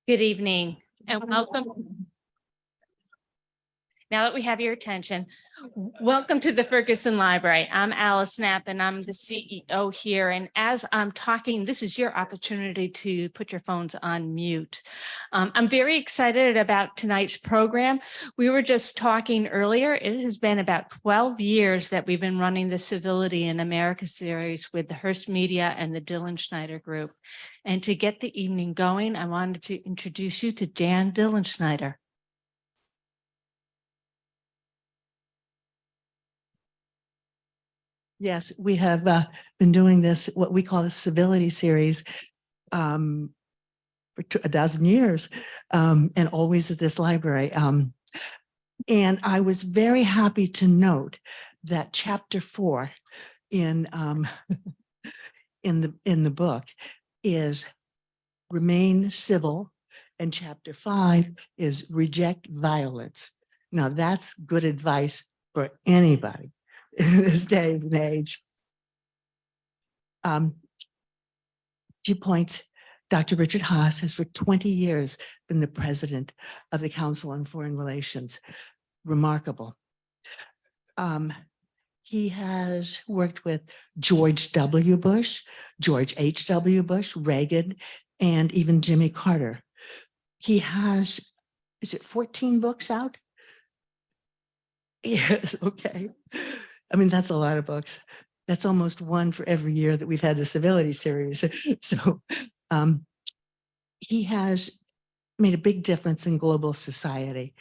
Good evening and welcome. Now that we have your attention, welcome to the Ferguson Library. I'm Alice Knapp and I'm the CEO here. And as I'm talking, this is your opportunity to put your phones on mute. I'm very excited about tonight's program. We were just talking earlier. It has been about 12 years that we've been running the Civility in America series with the Hearst Media and the Dylan Schneider Group. And to get the evening going, I wanted to introduce you to Jan Dylan Schneider. Yes, we have been doing this, what we call the Civility series, for a dozen years, and always at this library. And I was very happy to note that chapter 4 in the book is remain civil, and chapter 5 is reject violence. Now that's good advice for anybody in this day and age. Few points. Dr. Richard Haass has for 20 years been the president of the Council on Foreign Relations. Remarkable. He has worked with George W. Bush, George H.W. Bush, Reagan, and even Jimmy Carter. He has, is it 14 books out? Yes, okay. I mean, that's a lot of books. That's almost one for every year that we've had the Civility series. So he has made a big difference in global society.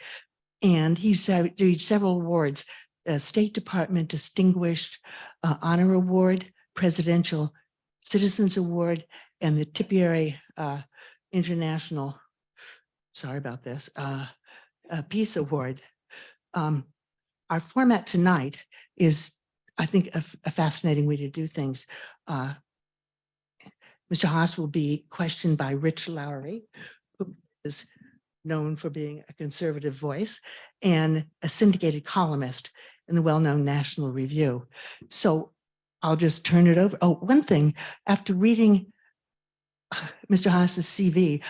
And he's received several awards, State Department Distinguished Honor Award, Presidential Citizens Award, and the Tipperary International, sorry about this, Peace Award. Our format tonight is, I think, a fascinating way to do things. Mr. Haass will be questioned by Rich Lowry, who is known for being a conservative voice and a syndicated columnist in the well-known National Review. So I'll just turn it over. Oh, one thing, after reading Mr. Haass's CV,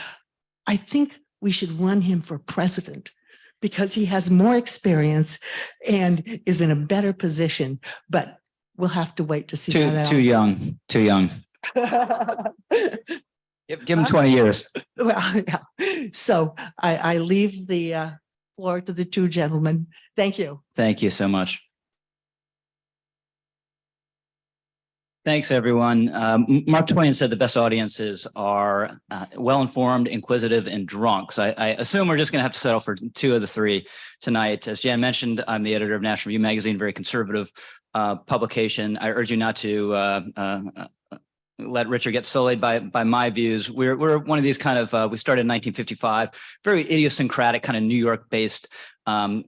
I think we should run him for president, because he has more experience and is in a better position, but we'll have to wait to see. Too young. Give him 20 years. Well, yeah. So I leave the floor to the two gentlemen. Thank you. Thank you so much. Thanks, everyone. Mark Twain said the best audiences are well-informed, inquisitive, and drunk. So I assume we're just going to have to settle for 2 of the 3 tonight. As Jan mentioned, I'm the editor of National Review magazine, very conservative publication. I urge you not to let Richard get sullied by my views. We're one of these kind of, we started in 1955, very idiosyncratic kind of New York-based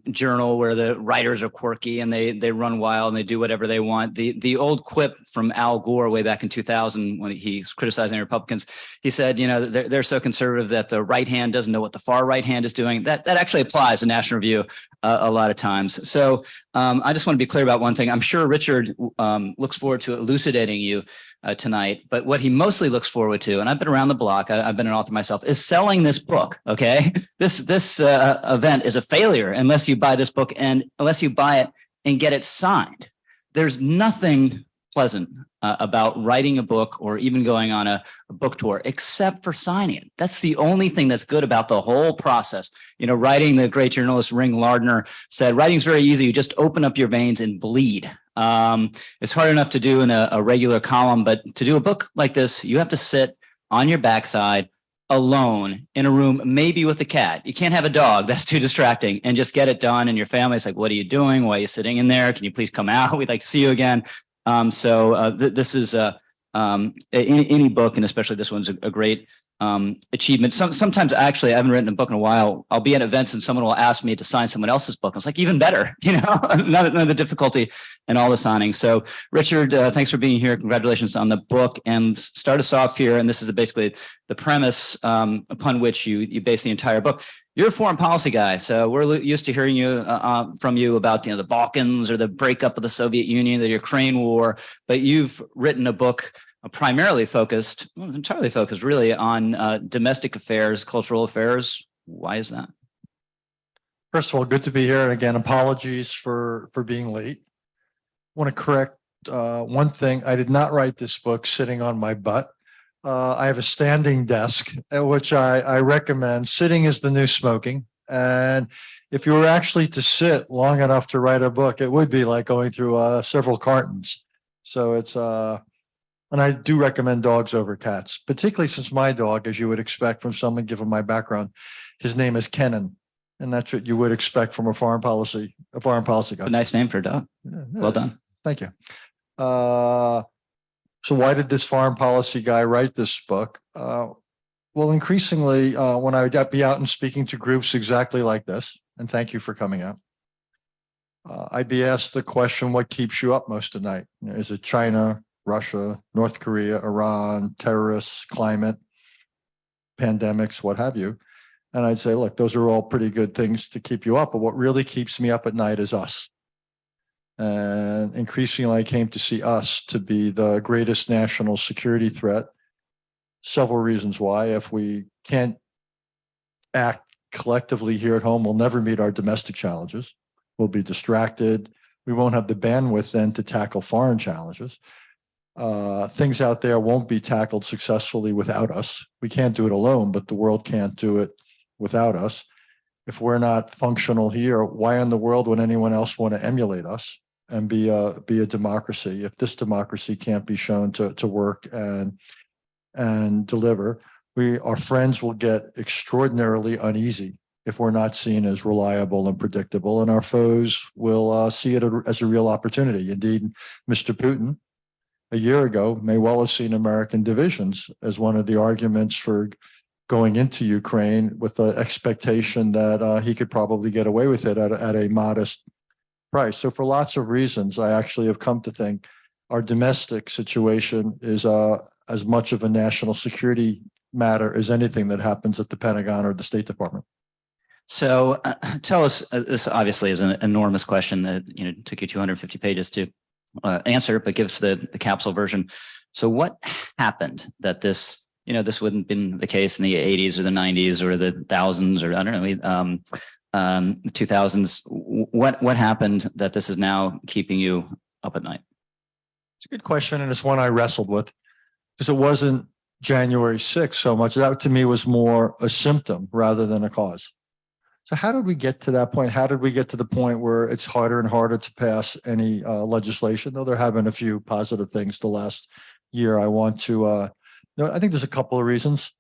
journal where the writers are quirky and they run wild and they do whatever they want. The old quip from Al Gore way back in 2000 when he's criticizing Republicans, he said, you know, they're so conservative that the right hand doesn't know what the far right hand is doing. That actually applies to National Review a lot of times. So I just want to be clear about one thing. I'm sure Richard looks forward to elucidating you tonight, but what he mostly looks forward to, and I've been around the block, I've been an author myself, is selling this book. Okay, this event is a failure unless you buy this book and unless you buy it and get it signed. There's nothing pleasant about writing a book or even going on a book tour except for signing it. That's the only thing that's good about the whole process. You know, writing, the great journalist Ring Lardner said, writing's very easy. You just open up your veins and bleed. It's hard enough to do in a regular column, but to do a book like this, you have to sit on your backside alone in a room, maybe with a cat. You can't have a dog. That's too distracting, and just get it done. And your family's like, what are you doing? Why are you sitting in there? Can you please come out? We'd like to see you again. This is any book, and especially this one's a great achievement. Sometimes actually, I haven't written a book in a while. I'll be at events and someone will ask me to sign someone else's book. I was like, even better, you know, none of the difficulty and all the signing. So Richard, thanks for being here. Congratulations on the book, and start us off here. And this is basically the premise upon which you base the entire book. You're a foreign policy guy, so we're used to hearing you from you about, you know, the Balkans or the breakup of the Soviet Union, the Ukraine war, but you've written a book primarily focused, well, entirely focused really on domestic affairs, cultural affairs. Why is that? First of all, good to be here. And again, apologies for being late. Want to correct one thing. I did not write this book sitting on my butt. I have a standing desk, which I recommend. Sitting is the new smoking. And if you were actually to sit long enough to write a book, it would be like going through several cartons. So it's, and I do recommend dogs over cats, particularly since my dog, as you would expect from someone given my background, his name is Kenan. And that's what you would expect from a foreign policy guy. A nice name for a dog. Yeah, Well done. Thank you. So why did this foreign policy guy write this book? Well, increasingly, when I would be out and speaking to groups exactly like this, and thank you for coming out, I'd be asked the question, what keeps you up most at night? Is it China, Russia, North Korea, Iran, terrorists, climate, pandemics, what have you? And I'd say, look, those are all pretty good things to keep you up, but what really keeps me up at night is us. And increasingly, I came to see us to be the greatest national security threat. Several reasons why. If we can't act collectively here at home, we'll never meet our domestic challenges. We'll be distracted. We won't have the bandwidth then to tackle foreign challenges. Things out there won't be tackled successfully without us. We can't do it alone, but the world can't do it without us. If we're not functional here, why in the world would anyone else want to emulate us and be a democracy? If this democracy can't be shown to work and deliver, our friends will get extraordinarily uneasy if we're not seen as reliable and predictable, and our foes will see it as a real opportunity. Indeed, Mr. Putin, a year ago, may well have seen American divisions as one of the arguments for going into Ukraine, with the expectation that he could probably get away with it at a modest price. So for lots of reasons, I actually have come to think our domestic situation is as much of a national security matter as anything that happens at the Pentagon or the State Department. So tell us, this obviously is an enormous question that took you 250 pages to answer, but give us the capsule version. So what happened that this wouldn't have been the case in the 80s or the 90s or the thousands, or I don't know, the 2000s? What happened that this is now keeping you up at night? It's a good question, and it's one I wrestled with, because it wasn't January 6th so much. That to me was more a symptom rather than a cause. So how did we get to that point? How did we get to the point where it's harder and harder to pass any legislation? Though there have been a few positive things the last year. I think there's a couple of reasons,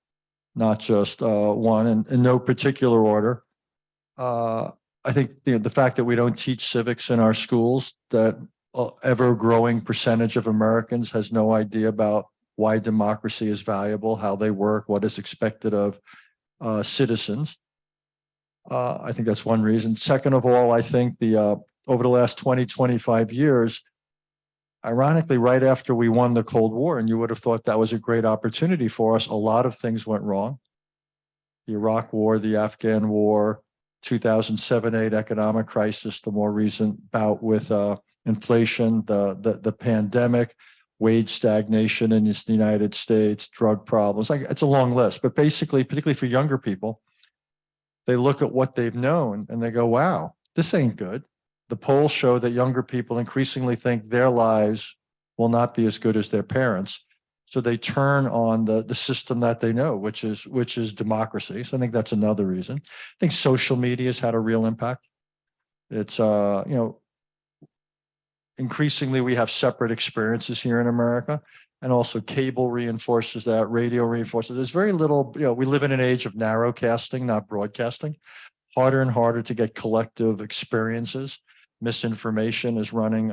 not just one, and in no particular order. I think the fact that we don't teach civics in our schools, that ever-growing percentage of Americans has no idea about why democracy is valuable, how they work, what is expected of citizens. I think that's one reason. Second of all, I think over the last 20, 25 years, ironically, right after we won the Cold War, and you would have thought that was a great opportunity for us, a lot of things went wrong. The Iraq War, the Afghan War, 2007-8 economic crisis, the more recent bout with inflation, the pandemic, wage stagnation in the United States, drug problems. It's a long list, but basically, particularly for younger people, they look at what they've known and they go, wow, this ain't good. The polls show that younger people increasingly think their lives will not be as good as their parents. So they turn on the system that they know, which is democracy. So I think that's another reason. I think social media has had a real impact. It's, increasingly we have separate experiences here in America, and also cable reinforces that, radio reinforces. There's very little, we live in an age of narrowcasting, not broadcasting. Harder and harder to get collective experiences. Misinformation is running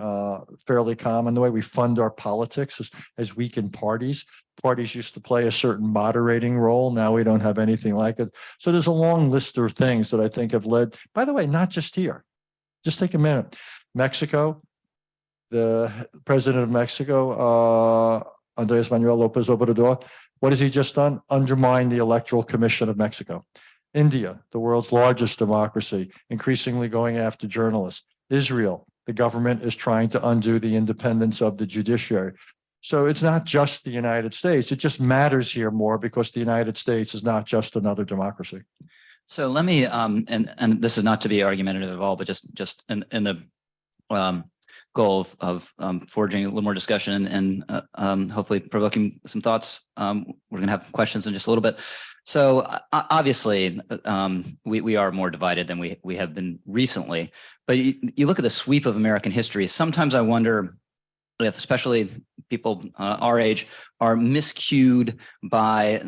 fairly common. The way we fund our politics as weakened parties. Parties used to play a certain moderating role. Now we don't have anything like it. So there's a long list of things that I think have led, by the way, not just here. Just take a minute. Mexico, the president of Mexico, Andrés Manuel López Obrador, what has he just done? Undermine the Electoral Commission of Mexico. India, the world's largest democracy, increasingly going after journalists. Israel, the government is trying to undo the independence of the judiciary. So it's not just the United States. It just matters here more because the United States is not just another democracy. So let me, and this is not to be argumentative at all, but just in the goal of forging a little more discussion and hopefully provoking some thoughts. We're going to have questions in just a little bit. So obviously, we are more divided than we have been recently. But you look at the sweep of American history. Sometimes I wonder if, especially people our age, are miscued by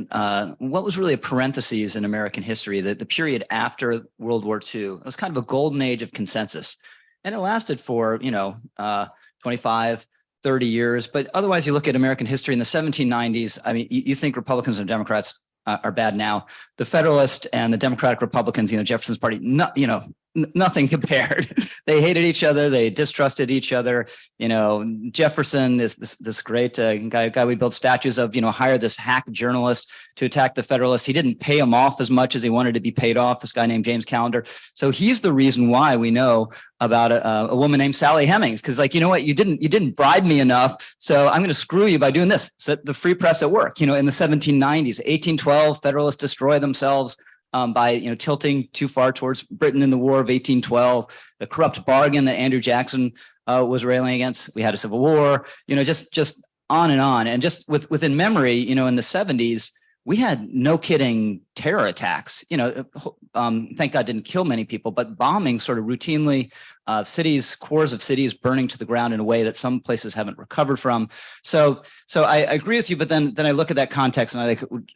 what was really a parentheses in American history, the period after World War II. It was kind of a golden age of consensus. And it lasted for, 25, 30 years. But otherwise, you look at American history in the 1790s. I mean, you think Republicans and Democrats are bad now. The Federalists and the Democratic Republicans, Jefferson's party, nothing compared. They hated each other. They distrusted each other. Jefferson is this great guy we built statues of, hired this hack journalist to attack the Federalists. He didn't pay him off as much as he wanted to be paid off, this guy named James Callender. So he's the reason why we know about a woman named Sally Hemings, because you know what, you didn't bribe me enough, so I'm going to screw you by doing this. Set the free press at work. In the 1790s, 1812, Federalists destroy themselves by tilting too far towards Britain in the War of 1812. The corrupt bargain that Andrew Jackson was railing against. We had a civil war. Just on and on. And just within memory, in the 70s. We had no kidding terror attacks, thank God didn't kill many people, but bombing sort of routinely, cities, cores of cities burning to the ground in a way that some places haven't recovered from. So I agree with you, but then I look at that context and I think,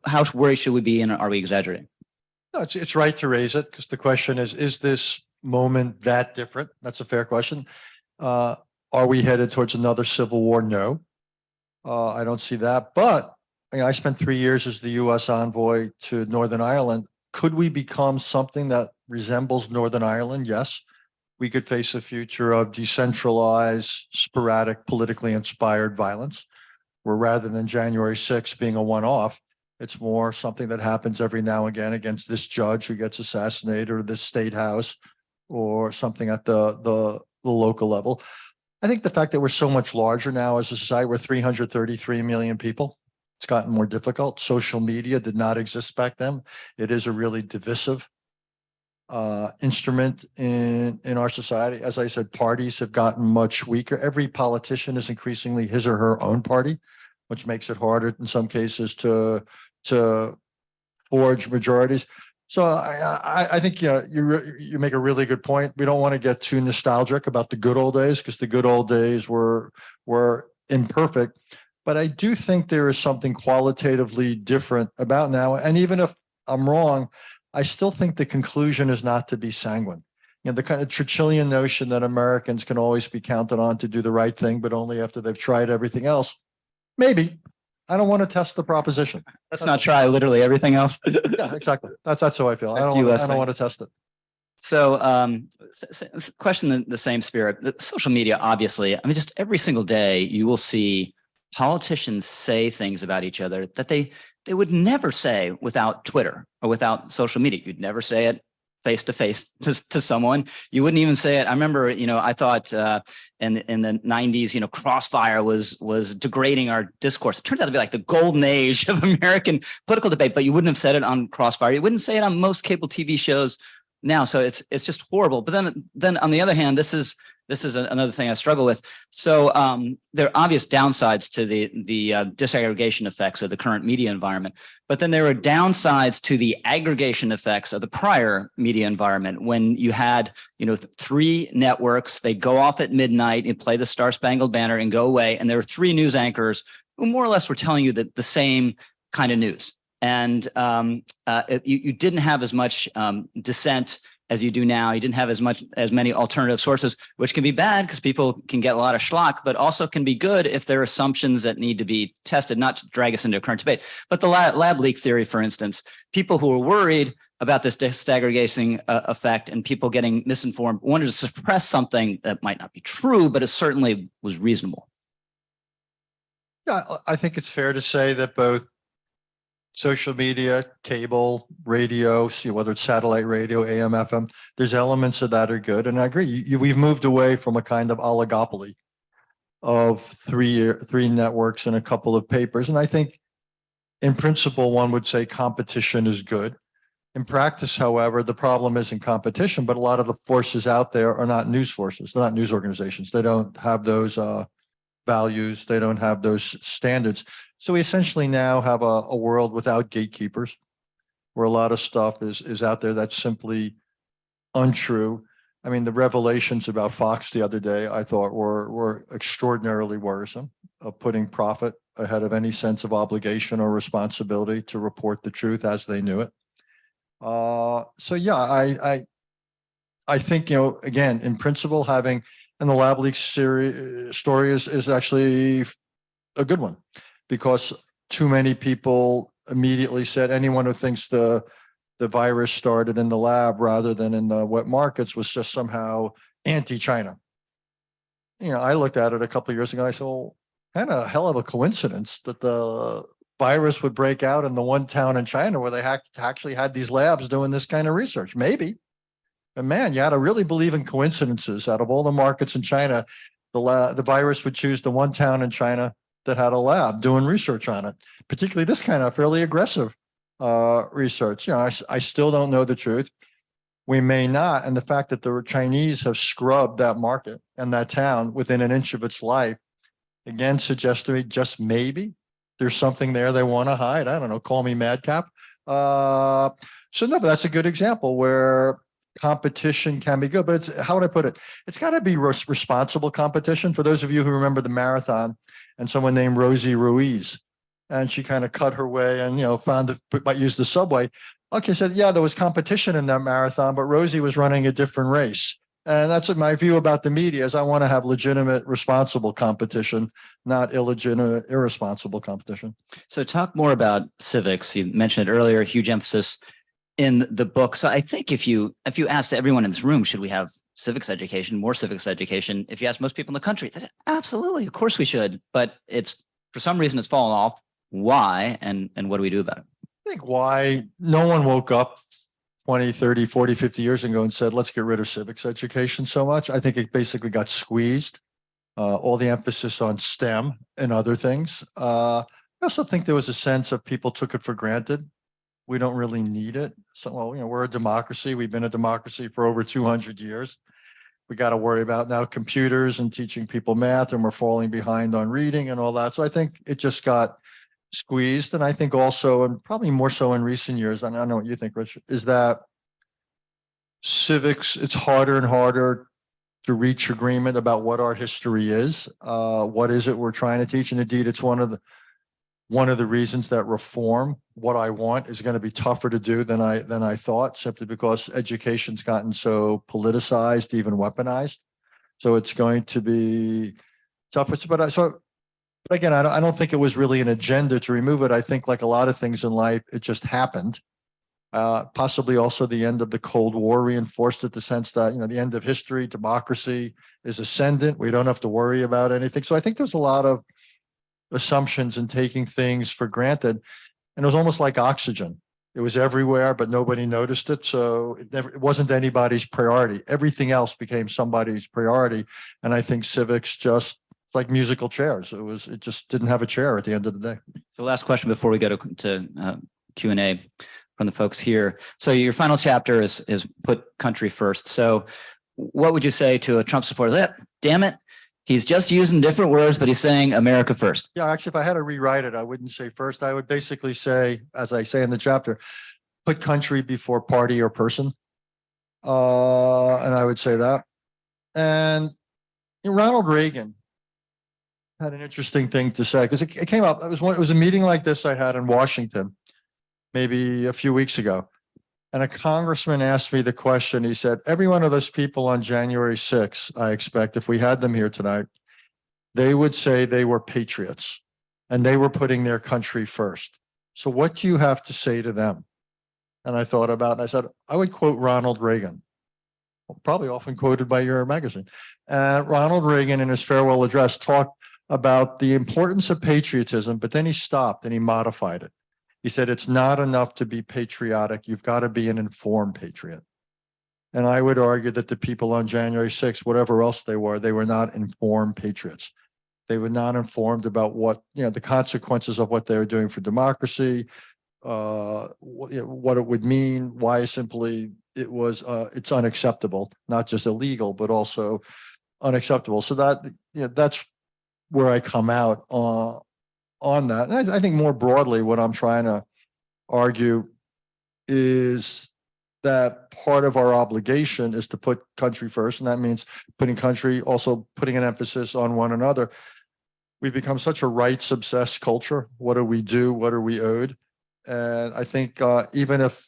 how worried should we be and are we exaggerating? No, it's right to raise it because the question is this moment that different? That's a fair question. Are we headed towards another civil war? No, I don't see that, but I spent 3 years as the U.S. envoy to Northern Ireland. Could we become something that resembles Northern Ireland? Yes. We could face a future of decentralized, sporadic, politically inspired violence, where rather than January 6th being a one-off, it's more something that happens every now and again against this judge who gets assassinated or this state house or something at the local level. I think the fact that we're so much larger now as a society, we're 333 million people. It's gotten more difficult. Social media did not exist back then. It is a really divisive instrument in our society. As I said, parties have gotten much weaker. Every politician is increasingly his or her own party, which makes it harder in some cases to forge majorities. So I think you make a really good point. We don't want to get too nostalgic about the good old days because the good old days were imperfect. But I do think there is something qualitatively different about now. And even if I'm wrong, I still think the conclusion is not to be sanguine. The kind of Churchillian notion that Americans can always be counted on to do the right thing, but only after they've tried everything else. Maybe. I don't want to test the proposition. Let's not try literally everything else. Yeah, exactly. That's how I feel. I don't want to test it. So question the same spirit. The social media, obviously, just every single day you will see politicians say things about each other that they would never say without Twitter or without social media. You'd never say it face to face to someone. You wouldn't even say it. I remember, I thought in the 90s, Crossfire was degrading our discourse. It turns out to be like the golden age of American political debate, but you wouldn't have said it on Crossfire. You wouldn't say it on most cable TV shows now. So it's just horrible. But then on the other hand, this is another thing I struggle with. So there are obvious downsides to the disaggregation effects of the current media environment, but then there are downsides to the aggregation effects of the prior media environment when you had, 3 networks, they'd go off at midnight and play the Star Spangled Banner and go away. And there were 3 news anchors who more or less were telling you the same kind of news. And you didn't have as much dissent as you do now. You didn't have as many alternative sources, which can be bad because people can get a lot of schlock, but also can be good if there are assumptions that need to be tested, not to drag us into a current debate. But the lab leak theory, for instance, people who are worried about this disaggregation effect and people getting misinformed wanted to suppress something that might not be true, but it certainly was reasonable. Yeah, I think it's fair to say that both social media, cable, radio, whether it's satellite radio, AM, FM, there's elements of that are good. And I agree, we've moved away from a kind of oligopoly of three networks and a couple of papers. And I think in principle, one would say competition is good. In practice, however, the problem isn't competition, but a lot of the forces out there are not news forces. They're not news organizations. They don't have those values. They don't have those standards. So we essentially now have a world without gatekeepers, where a lot of stuff is out there that's simply untrue. I mean, the revelations about Fox the other day, I thought were extraordinarily worrisome, of putting profit ahead of any sense of obligation or responsibility to report the truth as they knew it. So yeah, I think, again, in principle, having and the lab leak story is actually a good one, because too many people immediately said anyone who thinks the virus started in the lab rather than in the wet markets was just somehow anti-China. I looked at it a couple of years ago. I said, well, kind of hell of a coincidence that the virus would break out in the one town in China where they actually had these labs doing this kind of research. Maybe. But man, you had to really believe in coincidences. Out of all the markets in China, the virus would choose the one town in China that had a lab doing research on it, particularly this kind of fairly aggressive research. I still don't know the truth. We may not. And the fact that the Chinese have scrubbed that market and that town within an inch of its life, again, suggests to me just maybe there's something there they want to hide. I don't know, call me madcap. So no, but that's a good example where competition can be good, but it's, how would I put it? It's got to be responsible competition. For those of you who remember the marathon and someone named Rosie Ruiz, and she kind of cut her way and, might use the subway. Okay, so yeah, there was competition in that marathon, but Rosie was running a different race. And that's my view about the media, is I want to have legitimate, responsible competition, not illegitimate, irresponsible competition. So talk more about civics. You mentioned it earlier, huge emphasis in the book. So I think if you asked everyone in this room, should we have civics education, more civics education? If you ask most people in the country, they say, absolutely, of course we should. But it's, for some reason, it's fallen off. Why? And what do we do about it? I think why no one woke up 20, 30, 40, 50 years ago and said, let's get rid of civics education so much. I think it basically got squeezed. All the emphasis on STEM and other things. I also think there was a sense of people took it for granted. We don't really need it. So, well, we're a democracy. We've been a democracy for over 200 years. We got to worry about now computers and teaching people math, and we're falling behind on reading and all that. So I think it just got squeezed. And I think also, and probably more so in recent years, and I don't know what you think, Rich, is that civics, it's harder and harder to reach agreement about what our history is. What is it we're trying to teach? And indeed, it's one of the reasons that reform, what I want, is going to be tougher to do than I thought, simply because education's gotten so politicized, even weaponized. So it's going to be tough. But again, I don't think it was really an agenda to remove it. I think, like a lot of things in life, it just happened. Possibly also the end of the Cold War reinforced it, the sense that, the end of history, democracy is ascendant. We don't have to worry about anything. So I think there's a lot of assumptions and taking things for granted. And it was almost like oxygen. It was everywhere, but nobody noticed it. So it wasn't anybody's priority. Everything else became somebody's priority. And I think civics just, like musical chairs. It just didn't have a chair at the end of the day. So last question before we go to Q&A from the folks here. So your final chapter is put country first. So what would you say to a Trump supporter? Damn it, he's just using different words, but he's saying America first. Yeah, actually, if I had to rewrite it, I wouldn't say first. I would basically say, as I say in the chapter, put country before party or person. And I would say that. And Ronald Reagan had an interesting thing to say, because it came up. It was a meeting like this I had in Washington, maybe a few weeks ago. And a congressman asked me the question. He said, every one of those people on January 6th, I expect, if we had them here tonight, they would say they were patriots and they were putting their country first. So what do you have to say to them? And I thought about it, and I said, I would quote Ronald Reagan, probably often quoted by your magazine. Ronald Reagan, in his farewell address, talked about the importance of patriotism, but then he stopped and he modified it. He said, it's not enough to be patriotic. You've got to be an informed patriot. And I would argue that the people on January 6th, whatever else they were not informed patriots. They were not informed about what, the consequences of what they were doing for democracy, what it would mean, why simply it's unacceptable, not just illegal, but also unacceptable. So that's where I come out on that. And I think more broadly, what I'm trying to argue is that part of our obligation is to put country first. And that means also putting an emphasis on one another. We've become such a rights obsessed culture. What do we do? What are we owed? And I think even if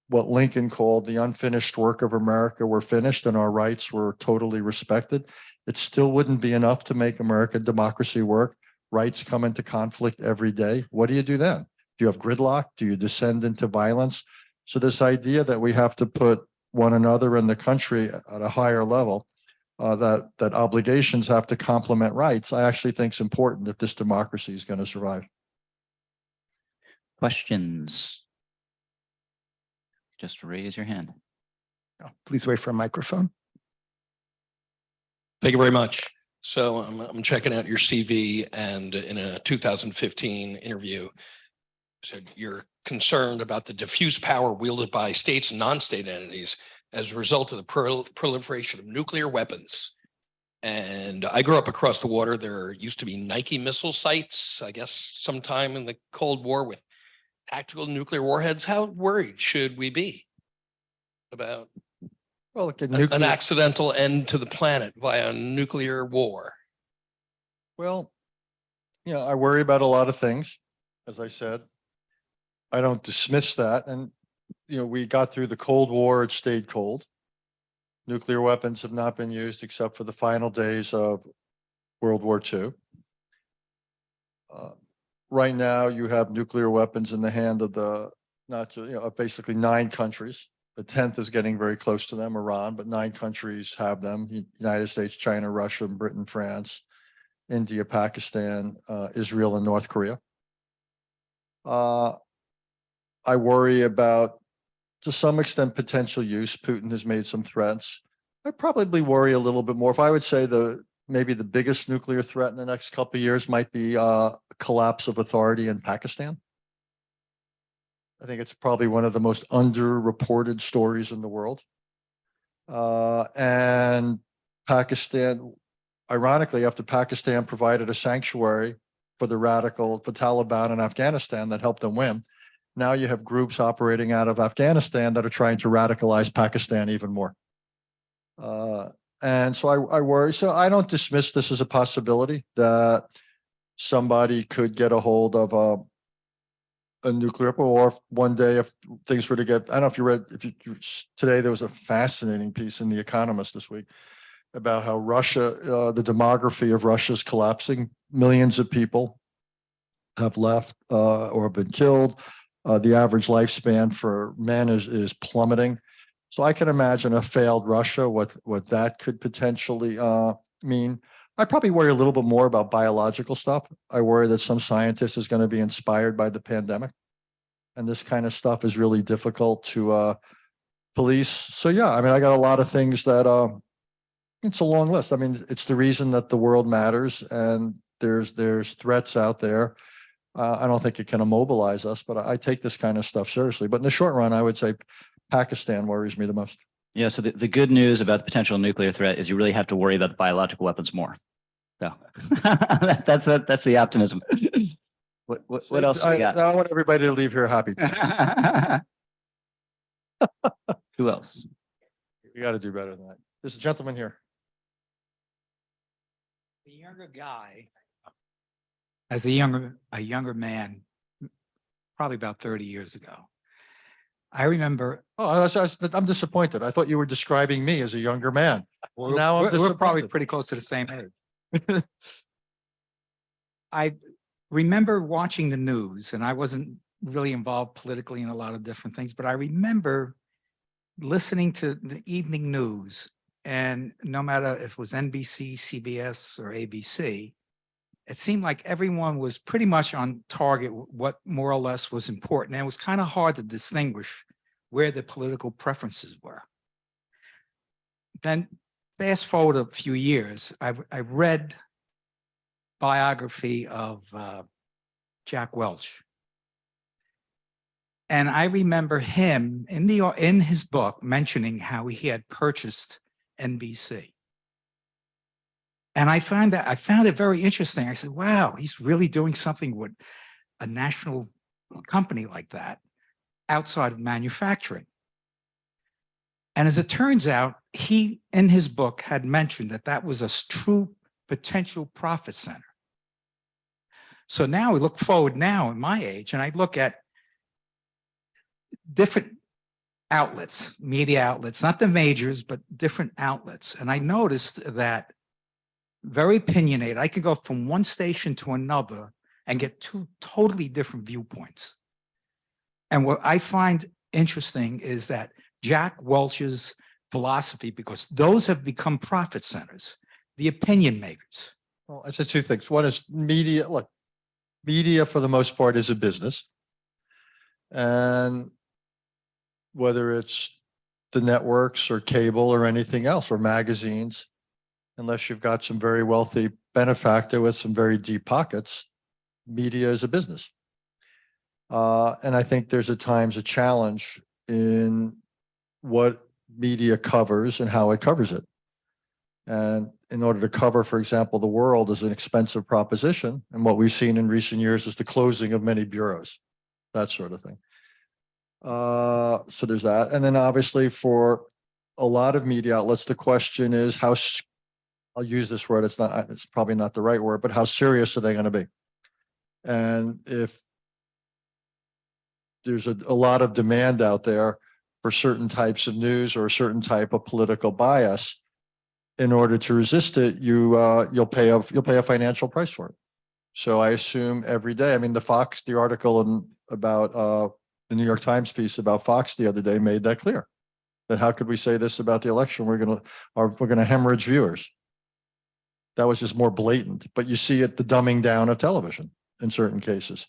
what Lincoln called the unfinished work of America were finished and our rights were totally respected, it still wouldn't be enough to make American democracy work. Rights come into conflict every day. What do you do then? Do you have gridlock? Do you descend into violence? So this idea that we have to put one another in the country at a higher level, that obligations have to complement rights, I actually think is important if this democracy is going to survive. Questions? Just raise your hand. Please wait for a microphone. Thank you very much. So I'm checking out your CV, and in a 2015 interview, said you're concerned about the diffuse power wielded by states and non-state entities as a result of the proliferation of nuclear weapons. And I grew up across the water. There used to be Nike missile sites, I guess, sometime in the Cold War with tactical nuclear warheads. How worried should we be about an accidental end to the planet via nuclear war? Well, I worry about a lot of things. As I said, I don't dismiss that. And, we got through the Cold War, it stayed cold. Nuclear weapons have not been used except for the final days of World War II. Right now, you have nuclear weapons in the hand of basically 9 countries. The 10th is getting very close to them, Iran, but 9 countries have them: United States, China, Russia, Britain, France, India, Pakistan, Israel, and North Korea. I worry about, to some extent, potential use. Putin has made some threats. I probably worry a little bit more. If I would say maybe the biggest nuclear threat in the next couple of years might be collapse of authority in Pakistan. I think it's probably one of the most underreported stories in the world. And Pakistan, ironically, after Pakistan provided a sanctuary for Taliban in Afghanistan that helped them win, now you have groups operating out of Afghanistan that are trying to radicalize Pakistan even more. And so I worry. So I don't dismiss this as a possibility that somebody could get a hold of a nuclear weapon, or if one day, if things were to get, I don't know if you read, today there was a fascinating piece in The Economist this week about how Russia, the demography of Russia is collapsing. Millions of people have left or have been killed. The average lifespan for men is plummeting. So I can imagine a failed Russia, what that could potentially mean. I probably worry a little bit more about biological stuff. I worry that some scientist is going to be inspired by the pandemic. And this kind of stuff is really difficult to police. So yeah, I mean, I got a lot of things that it's a long list. I mean, it's the reason that the world matters, and there's threats out there. I don't think it can immobilize us, but I take this kind of stuff seriously. But in the short run, I would say Pakistan worries me the most. Yeah, so the good news about the potential nuclear threat is you really have to worry about the biological weapons more. So that's the optimism. What else we got? I want everybody to leave here happy. Who else? We got to do better than that. There's a gentleman here. The younger guy, as a younger man, probably about 30 years ago, I remember. Oh, I'm disappointed. I thought you were describing me as a younger man. Now We're probably pretty close to the same age. I remember watching the news, and I wasn't really involved politically in a lot of different things, but I remember listening to the evening news, and no matter if it was NBC, CBS, or ABC, it seemed like everyone was pretty much on target, what more or less was important. And it was kind of hard to distinguish where the political preferences were. Then fast forward a few years, I read biography of Jack Welch. And I remember him in his book mentioning how he had purchased NBC. And I found it very interesting. I said, wow, he's really doing something with a national company like that outside of manufacturing. And as it turns out, he, in his book, had mentioned that that was a true potential profit center. So now we look forward now in my age, and I look at different outlets, media outlets, not the majors, but different outlets. And I noticed that very opinionated, I could go from one station to another and get two totally different viewpoints. And what I find interesting is that Jack Welch's philosophy, because those have become profit centers, the opinion makers. Well, I said two things. One is media. Look, media for the most part is a business. And whether it's the networks or cable or anything else or magazines, unless you've got some very wealthy benefactor with some very deep pockets, media is a business. And I think there's at times a challenge in what media covers and how it covers it. And in order to cover, for example, the world is an expensive proposition. And what we've seen in recent years is the closing of many bureaus, that sort of thing. So there's that. And then obviously for a lot of media outlets, the question is how, I'll use this word, it's probably not the right word, but how serious are they going to be? And if there's a lot of demand out there for certain types of news or a certain type of political bias, in order to resist it, you'll pay a financial price for it. So I assume every day, I mean, the article about the New York Times piece about Fox the other day made that clear. That how could we say this about the election? We're gonna hemorrhage viewers. That was just more blatant, but you see it, the dumbing down of television in certain cases.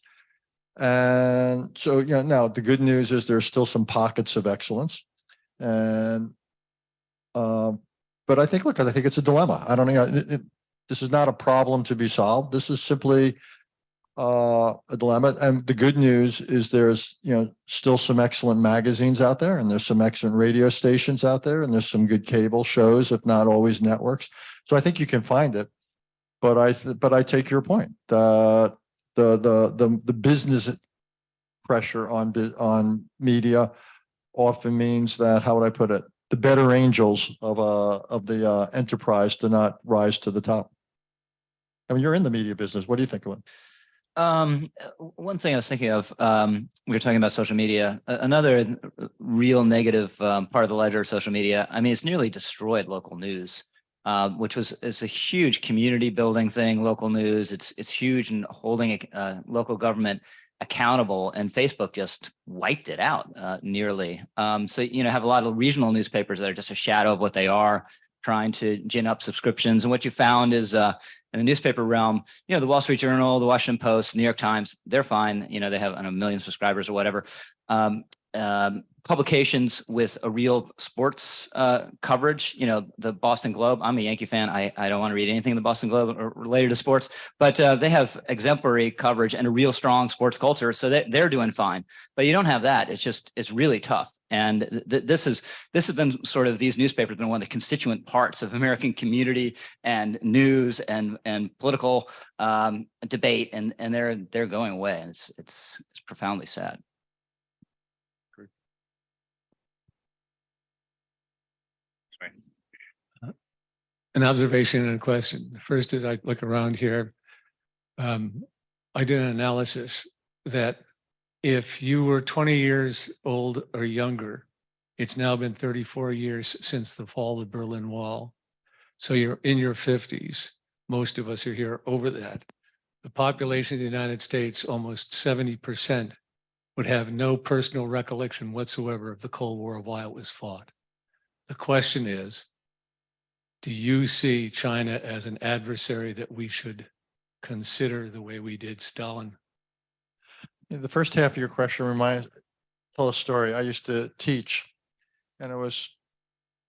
And so, now the good news is there's still some pockets of excellence. And, but I think it's a dilemma. I don't know. This is not a problem to be solved. This is simply a dilemma. And the good news is there's, still some excellent magazines out there, and there's some excellent radio stations out there, and there's some good cable shows, if not always networks. So I think you can find it. But I take your point. The business pressure on media often means that, how would I put it? The better angels of the enterprise do not rise to the top. I mean, you're in the media business. What do you think of it? One thing I was thinking of, we were talking about social media. Another real negative part of the ledger of social media. I mean, it's nearly destroyed local news, which is a huge community building thing. Local news, it's huge in holding local government accountable, and Facebook just wiped it out nearly. So have a lot of regional newspapers that are just a shadow of what they are, trying to gin up subscriptions. And what you found is in the newspaper realm, the Wall Street Journal, the Washington Post, New York Times, they're fine. They have a million subscribers or whatever. Publications with a real sports coverage, the Boston Globe. I'm a Yankee fan. I don't want to read anything in the Boston Globe related to sports, but they have exemplary coverage and a real strong sports culture. So they're doing fine, but you don't have that. It's really tough. And this has been sort of, these newspapers have been one of the constituent parts of American community and news and political debate, and they're going away. And it's profoundly sad. An observation and a question. The first is, I look around here. I did an analysis that if you were 20 years old or younger, it's now been 34 years since the fall of the Berlin Wall. So you're in your 50s. Most of us are here over that. The population of the United States, almost 70%, would have no personal recollection whatsoever of the Cold War while it was fought. The question is, do you see China as an adversary that we should consider the way we did Stalin? The first half of your question tell a story. I used to teach, and it was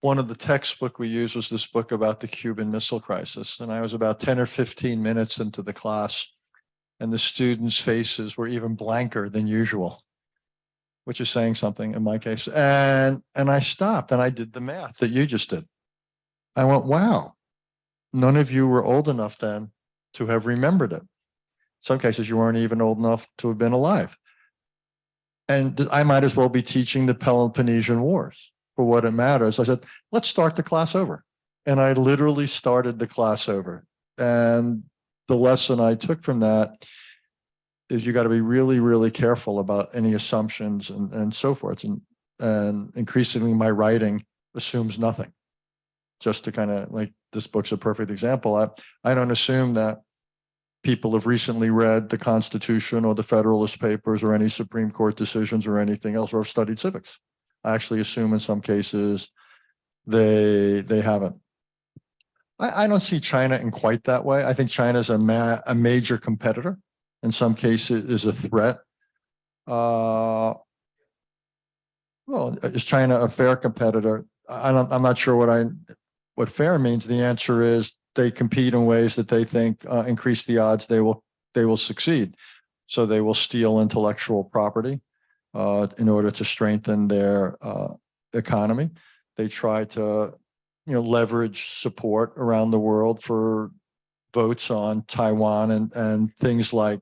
one of the textbook we used was this book about the Cuban Missile Crisis. And I was about 10 or 15 minutes into the class, and the students' faces were even blanker than usual, which is saying something in my case. And I stopped and I did the math that you just did. I went, wow, none of you were old enough then to have remembered it. In some cases, you weren't even old enough to have been alive. And I might as well be teaching the Peloponnesian Wars for what it matters. I said, let's start the class over. And I literally started the class over. And the lesson I took from that is you got to be really, really careful about any assumptions and so forth. And increasingly my writing assumes nothing. Just to kind of, like, this book's a perfect example. I don't assume that people have recently read the Constitution or the Federalist Papers or any Supreme Court decisions or anything else, or have studied civics. I actually assume in some cases they haven't. I don't see China in quite that way. I think China is a major competitor. In some cases, is a threat. Well, is China a fair competitor? I'm not sure what fair means. The answer is they compete in ways that they think increase the odds they will succeed. So they will steal intellectual property in order to strengthen their economy. They try to, leverage support around the world for votes on Taiwan and things like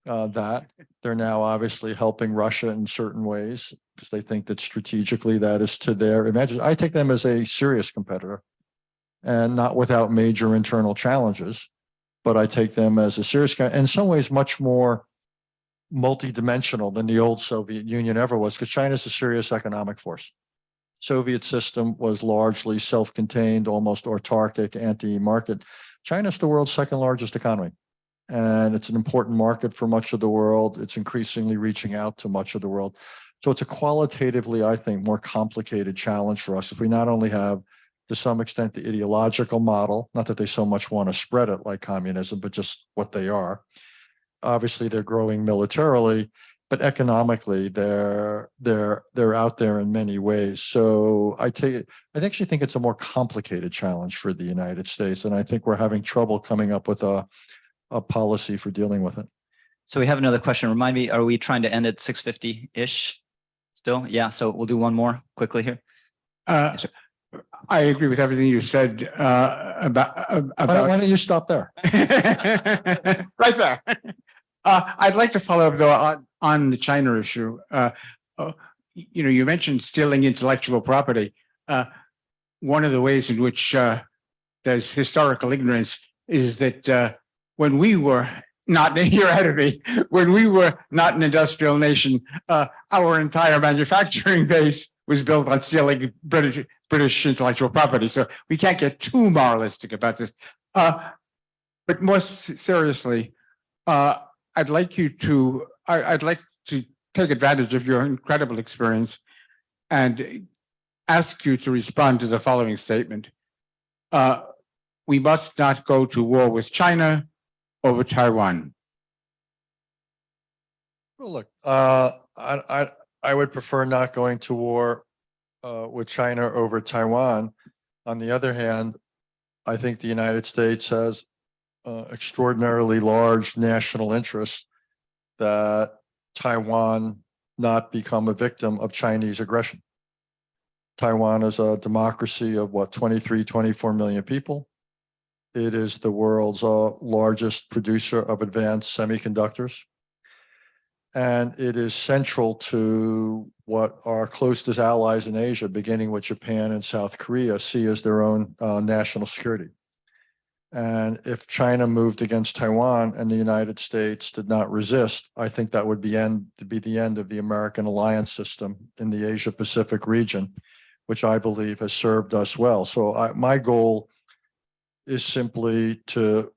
that. They're now obviously helping Russia in certain ways because they think that strategically that is to their advantage. I take them as a serious competitor and not without major internal challenges, but I take them as a serious guy. In some ways, much more multidimensional than the old Soviet Union ever was, because China's a serious economic force. Soviet system was largely self-contained, almost autarkic, anti-market. China's the world's second largest economy, and it's an important market for much of the world. It's increasingly reaching out to much of the world. So it's a qualitatively, I think, more complicated challenge for us if we not only have, to some extent, the ideological model, not that they so much want to spread it like communism, but just what they are. Obviously, they're growing militarily, but economically, they're out there in many ways. So I actually think it's a more complicated challenge for the United States, and I think we're having trouble coming up with a policy for dealing with it. So we have another question. Remind me, are we trying to end at 6:50-ish still? Yeah, so we'll do one more quickly here. Yes, sir. I agree with everything you said about. Why don't you stop there? Right there. I'd like to follow up though on the China issue. You mentioned stealing intellectual property. One of the ways in which there's historical ignorance is that when we were not, you're ahead of me, when we were not an industrial nation, our entire manufacturing base was built on stealing British intellectual property. So we can't get too moralistic about this. But more seriously, I'd like to take advantage of your incredible experience and ask you to respond to the following statement. We must not go to war with China over Taiwan. Well, look, I would prefer not going to war with China over Taiwan. On the other hand, I think the United States has extraordinarily large national interest that Taiwan not become a victim of Chinese aggression. Taiwan is a democracy of 23, 24 million people. It is the world's largest producer of advanced semiconductors. And it is central to what our closest allies in Asia, beginning with Japan and South Korea, see as their own national security. And if China moved against Taiwan and the United States did not resist, I think that would be the end of the American alliance system in the Asia-Pacific region, which I believe has served us well. So my goal is simply to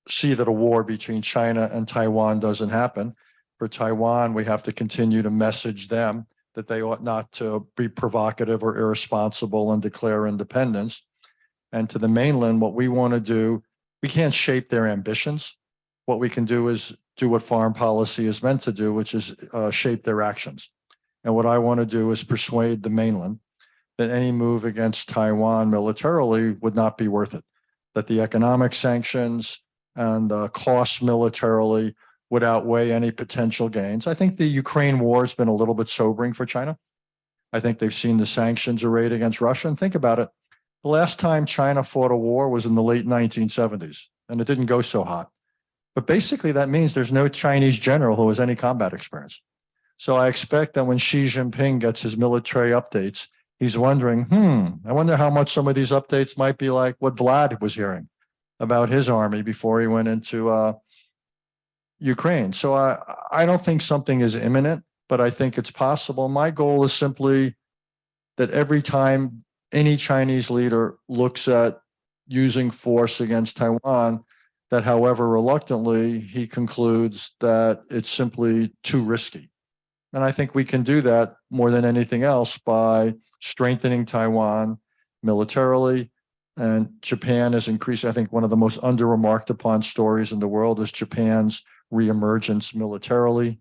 see that a war between China and Taiwan doesn't happen. For Taiwan, we have to continue to message them that they ought not to be provocative or irresponsible and declare independence. And to the mainland, what we want to do, we can't shape their ambitions. What we can do is do what foreign policy is meant to do, which is shape their actions. And what I want to do is persuade the mainland that any move against Taiwan militarily would not be worth it, that the economic sanctions and the costs militarily would outweigh any potential gains. I think the Ukraine war has been a little bit sobering for China. I think they've seen the sanctions arrayed against Russia. And think about it. The last time China fought a war was in the late 1970s, and it didn't go so hot. But basically, that means there's no Chinese general who has any combat experience. So I expect that when Xi Jinping gets his military updates, he's wondering, I wonder how much some of these updates might be like what Vlad was hearing about his army before he went into Ukraine. So I don't think something is imminent, but I think it's possible. My goal is simply that every time any Chinese leader looks at using force against Taiwan, that however reluctantly, he concludes that it's simply too risky. And I think we can do that more than anything else by strengthening Taiwan militarily. And Japan is increasing. I think one of the most under-remarked upon stories in the world is Japan's reemergence militarily,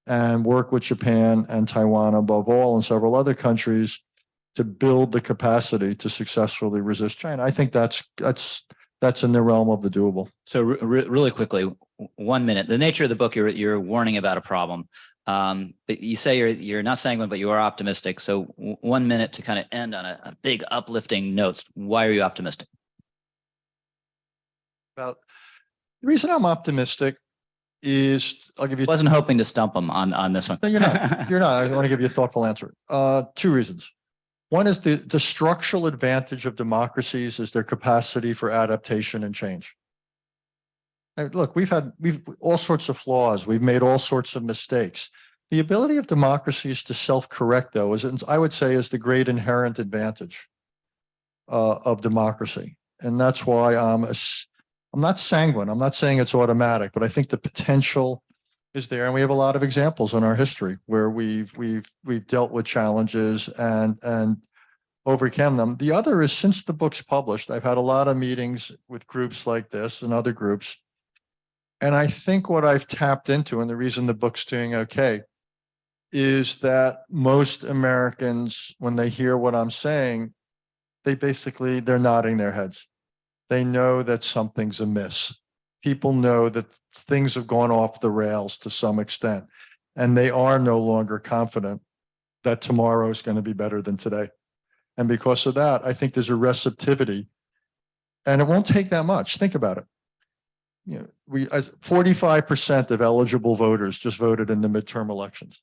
and work with Japan and Taiwan above all and several other countries to build the capacity to successfully resist China. I think that's in the realm of the doable. So really quickly, 1 minute. The nature of the book, you're warning about a problem. But you say you're not sanguine, but you are optimistic. So 1 minute to kind of end on a big uplifting note. Why are you optimistic? Well, the reason I'm optimistic is I'll give you. Wasn't hoping to stump them on this one. No, you're not. You're not. I want to give you a thoughtful answer. 2 reasons. One is the structural advantage of democracies is their capacity for adaptation and change. And look, we've all sorts of flaws. We've made all sorts of mistakes. The ability of democracies to self-correct, though, I would say, is the great inherent advantage of democracy. And that's why I'm not sanguine. I'm not saying it's automatic, but I think the potential is there. And we have a lot of examples in our history where we've dealt with challenges and overcome them. The other is, since the book's published, I've had a lot of meetings with groups like this and other groups. And I think what I've tapped into, and the reason the book's doing okay, is that most Americans, when they hear what I'm saying, they're nodding their heads. They know that something's amiss. People know that things have gone off the rails to some extent, and they are no longer confident that tomorrow is going to be better than today. And because of that, I think there's a receptivity, and it won't take that much. Think about it. You know, as 45% of eligible voters just voted in the midterm elections.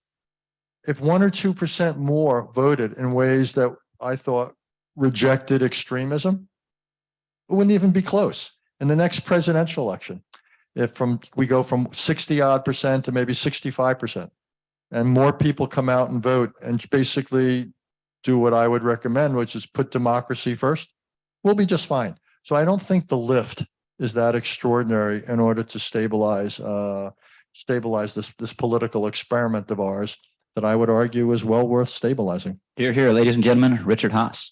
If 1 or 2% more voted in ways that I thought rejected extremism, it wouldn't even be close. In the next presidential election, we go from 60-odd% to maybe 65%, and more people come out and vote and basically do what I would recommend, which is put democracy first, we'll be just fine. So I don't think the lift is that extraordinary in order to stabilize this political experiment of ours that I would argue is well worth stabilizing. Here, ladies and gentlemen, Richard Haass.